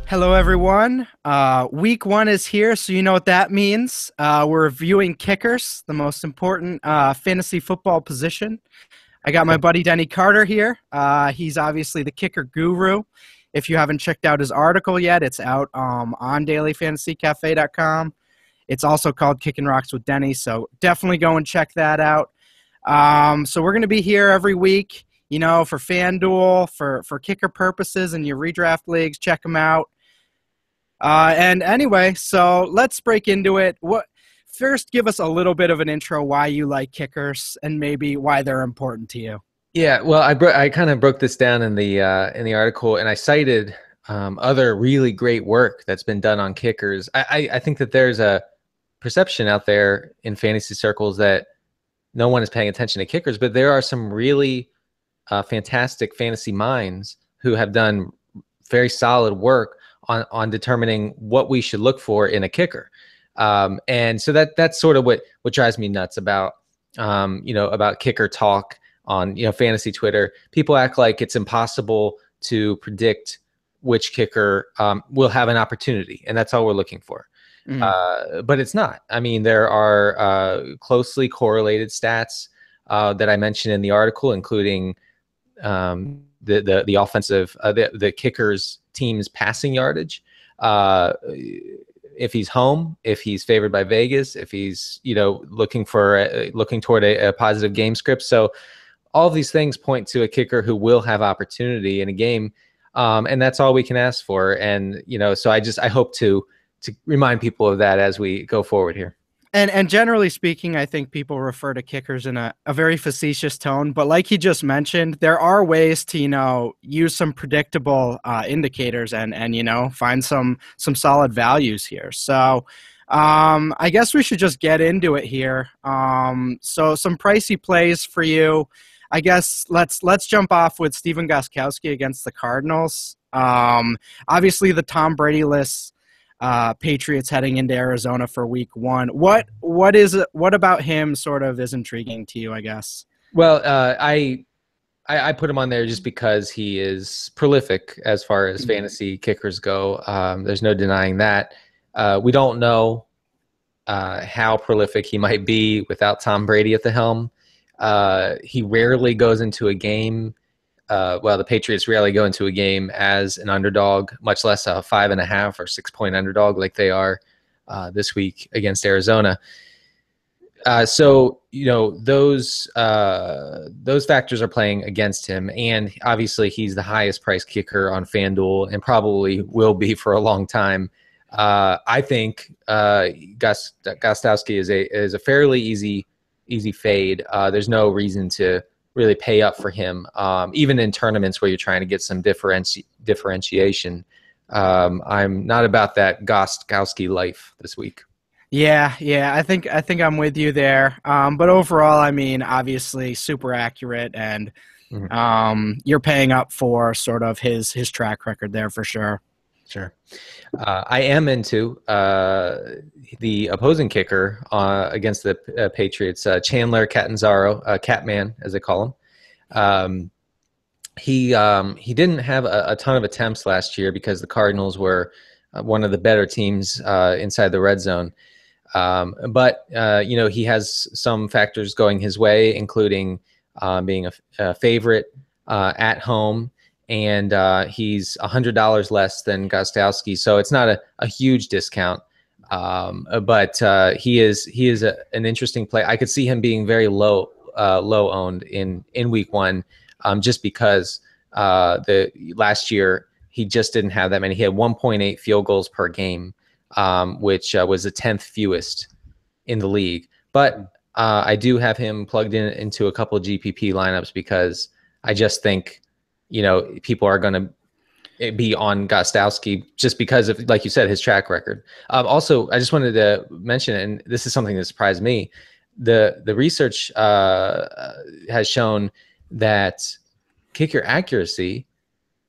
Hello, everyone. Week one is here, so you know what that means. We're reviewing kickers, the most important fantasy football position. I got my buddy Denny Carter here. He's obviously the kicker guru. If you haven't checked out his article yet, it's out on dailyfantasycafe.com. It's also called Kicking Rocks with Denny, so definitely go and check that out. So we're going to be here every week, you know, for FanDuel, for kicker purposes and your redraft leagues. Check them out. And anyway, so let's break into it. First, give us a little bit of an intro why you like kickers and maybe why they're important to you. Yeah, well, I kind of broke this down in the article, and I cited other really great work that's been done on kickers. I think that there's a perception out there in fantasy circles that no one is paying attention to kickers, but there are some really fantastic fantasy minds who have done very solid work on determining what we should look for in a kicker. And so that's sort of what drives me nuts about about kicker talk on fantasy Twitter. People act like it's impossible to predict which kicker will have an opportunity, and that's all we're looking for. But it's not. I mean, there are closely correlated stats that I mentioned in the article, including the offensive the kickers team's passing yardage, if he's home, if he's favored by Vegas, if he's looking toward a positive game script. So all of these things point to a kicker who will have opportunity in a game, and that's all we can ask for. And so I hope to remind people of that as we go forward here. And generally speaking, I think people refer to kickers in a very facetious tone. But like he just mentioned, there are ways to, use some predictable indicators and find some solid values here. So I guess we should just get into it here. So some pricey plays for you. I guess let's jump off with Stephen Gostkowski against the Cardinals. Obviously, the Tom Brady list. Patriots heading into Arizona for week one. What about him sort of is intriguing to you, I guess? Well, I put him on there just because he is prolific as far as fantasy kickers go. There's no denying that. We don't know how prolific he might be without Tom Brady at the helm. He rarely goes into a game. The Patriots rarely go into a game as an underdog, much less a 5.5 or 6 point underdog like they are this week against Arizona. So those factors are playing against him, and obviously he's the highest priced kicker on FanDuel and probably will be for a long time. I think Gostkowski is a fairly easy fade. There's no reason to really pay up for him, even in tournaments where you're trying to get some differentiation. I'm not about that Gostkowski life this week. Yeah, I think I'm with you there. But overall, I mean, obviously super accurate, and you're paying up for sort of his track record there for sure. Sure. I am into the opposing kicker against the Patriots, Chandler Catanzaro, Catman, as they call him. He didn't have a ton of attempts last year because the Cardinals were one of the better teams inside the red zone. But he has some factors going his way, including being a favorite at home. And he's $100 less than Gostkowski, so it's not a huge discount. But he is an interesting play. I could see him being very low owned in week one, just because the last year he just didn't have that many. He had 1.8 field goals per game, which was the 10th fewest in the league. But I do have him plugged into a couple of GPP lineups because I just think people are going to be on Gostkowski just because of, like you said, his track record. Also, I just wanted to mention, and this is something that surprised me, the research has shown that kicker accuracy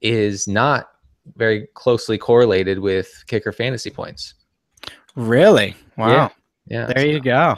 is not very closely correlated with kicker fantasy points. Really? Wow. Yeah. There you go.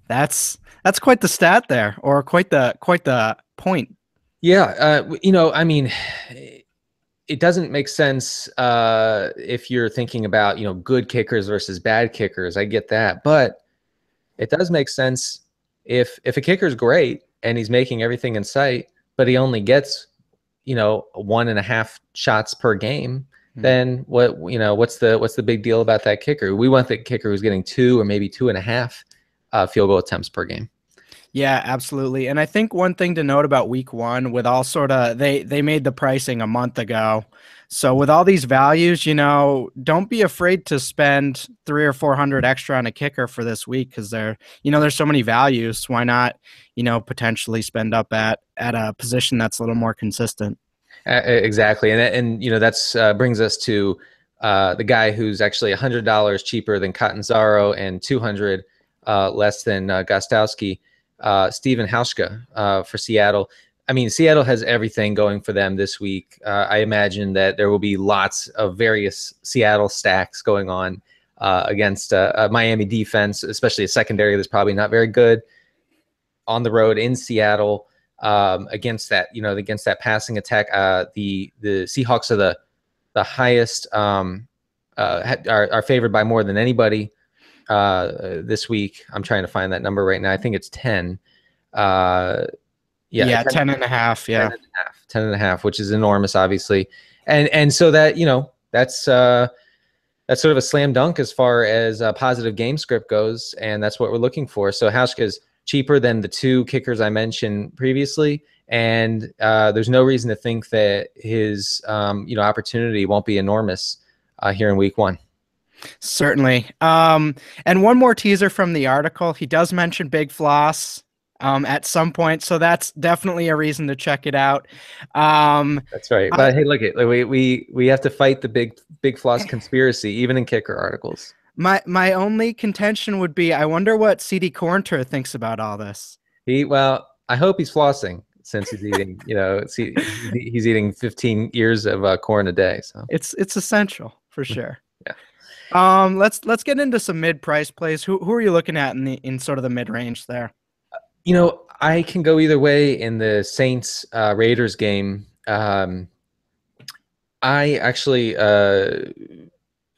That's quite the stat there, or quite the point. Yeah, I mean, it doesn't make sense if you're thinking about, good kickers versus bad kickers. I get that, but it does make sense if a kicker's great and he's making everything in sight, but he only gets 1.5 shots per game. Then what's the big deal about that kicker? We want the kicker who's getting 2 or maybe 2.5 field goal attempts per game. Yeah, absolutely. And I think one thing to note about week one with all sort of they made the pricing a month ago. So with all these values, don't be afraid to spend 300 or 400 extra on a kicker for this week because there's so many values. Why not, potentially spend up at a position that's a little more consistent? Exactly. And that's brings us to the guy who's actually $100 cheaper than Catanzaro and 200 less than Gostowski. Steven Hauschka for Seattle. I mean, Seattle has everything going for them this week. I imagine that there will be lots of various Seattle stacks going on against a Miami defense, especially a secondary that's probably not very good on the road in Seattle against that passing attack. The Seahawks are the highest, are favored by more than anybody this week. I'm trying to find that number right now. I think it's 10. Yeah, 10.5. Yeah. 10.5, which is enormous, obviously. And so that, that's sort of a slam dunk as far as a positive game script goes. And that's what we're looking for. So Hauschka's cheaper than the 2 kickers I mentioned previously. And there's no reason to think that his, opportunity won't be enormous here in week one. Certainly. And one more teaser from the article. He does mention Big Floss at some point, so that's definitely a reason to check it out. That's right. But hey, look, we have to fight the Big Floss conspiracy, even in kicker articles. My only contention would be, I wonder what CD Cornter thinks about all this. I hope he's flossing since he's eating, he's eating 15 years of corn a day. So it's essential for sure. Yeah. Let's get into some mid-price plays. Who are you looking at in sort of the mid-range there? I can go either way in the Saints Raiders game. I actually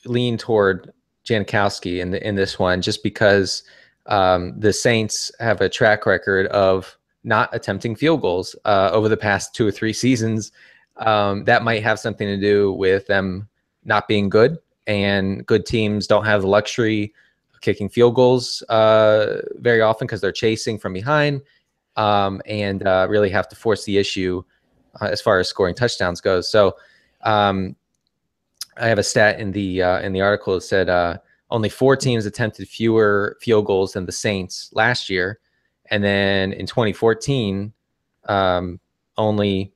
lean toward Janikowski in this one, just because the Saints have a track record of not attempting field goals over the past 2 or 3 seasons. That might have something to do with them not being good, and good teams don't have the luxury of kicking field goals very often because they're chasing from behind and really have to force the issue as far as scoring touchdowns goes. So I have a stat in the article that said only 4 teams attempted fewer field goals than the Saints last year, and then in 2014, only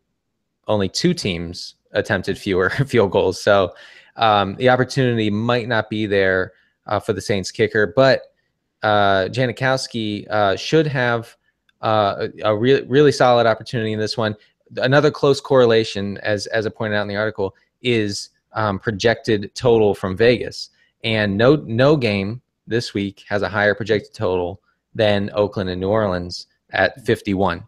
2 teams attempted fewer field goals. So the opportunity might not be there for the Saints kicker, but Janikowski should have a really solid opportunity in this one. Another close correlation, as I pointed out in the article, is projected total from Vegas, and no game this week has a higher projected total than Oakland and New Orleans at 51.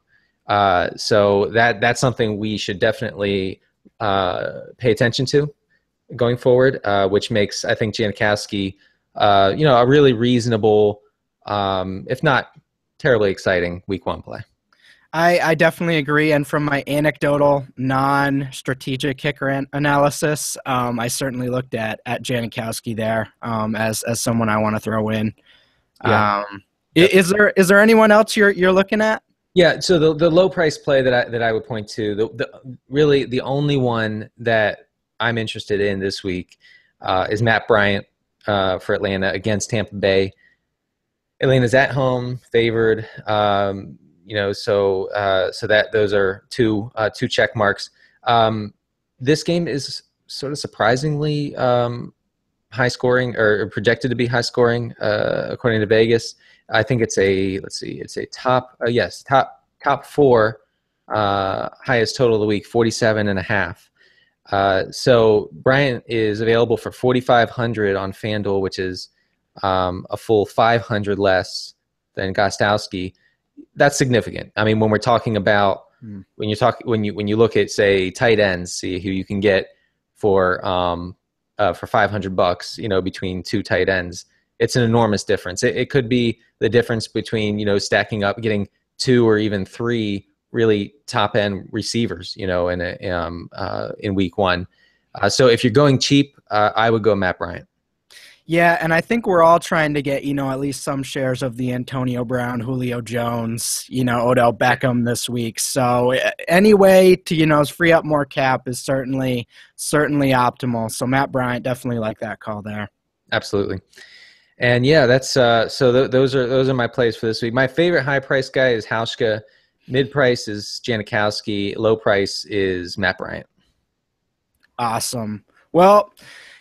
So that's something we should definitely pay attention to going forward, which makes, I think, Janikowski a really reasonable, if not terribly exciting week one play. I definitely agree. And from my anecdotal, non-strategic kicker analysis, I certainly looked at Janikowski there as someone I want to throw in. Yeah. Is there anyone else you're looking at? Yeah. So the low price play that I would point to, really the only one that I'm interested in this week is Matt Bryant for Atlanta against Tampa Bay. Atlanta's at home, favored. So that those are two check marks. This game is sort of surprisingly high scoring, or projected to be high scoring, according to Vegas. I think it's a top 4 highest total of the week, 47.5. So Bryant is available for 4,500 on FanDuel, which is a full 500 less than Gostowski. That's significant. I mean, when we're talking about Hmm. When you look at, say, tight ends, see who you can get for $500, between two tight ends. It's an enormous difference. It could be the difference between, stacking up, getting two or even three really top end receivers, in week one. So if you're going cheap, I would go Matt Bryant. Yeah, and I think we're all trying to get, at least some shares of the Antonio Brown, Julio Jones, Odell Beckham this week. So any way to, free up more cap is certainly optimal. So Matt Bryant, definitely like that call there. Absolutely. And yeah, that's those are my plays for this week. My favorite high price guy is Hauschka. Mid price is Janikowski. Low price is Matt Bryant. Awesome. Well,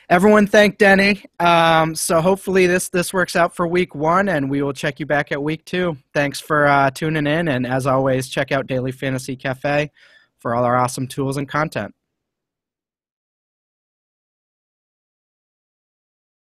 everyone thank Denny. So hopefully this works out for week one, and we will check you back at week two. Thanks for tuning in, and as always, check out Daily Fantasy Cafe for all our awesome tools and content.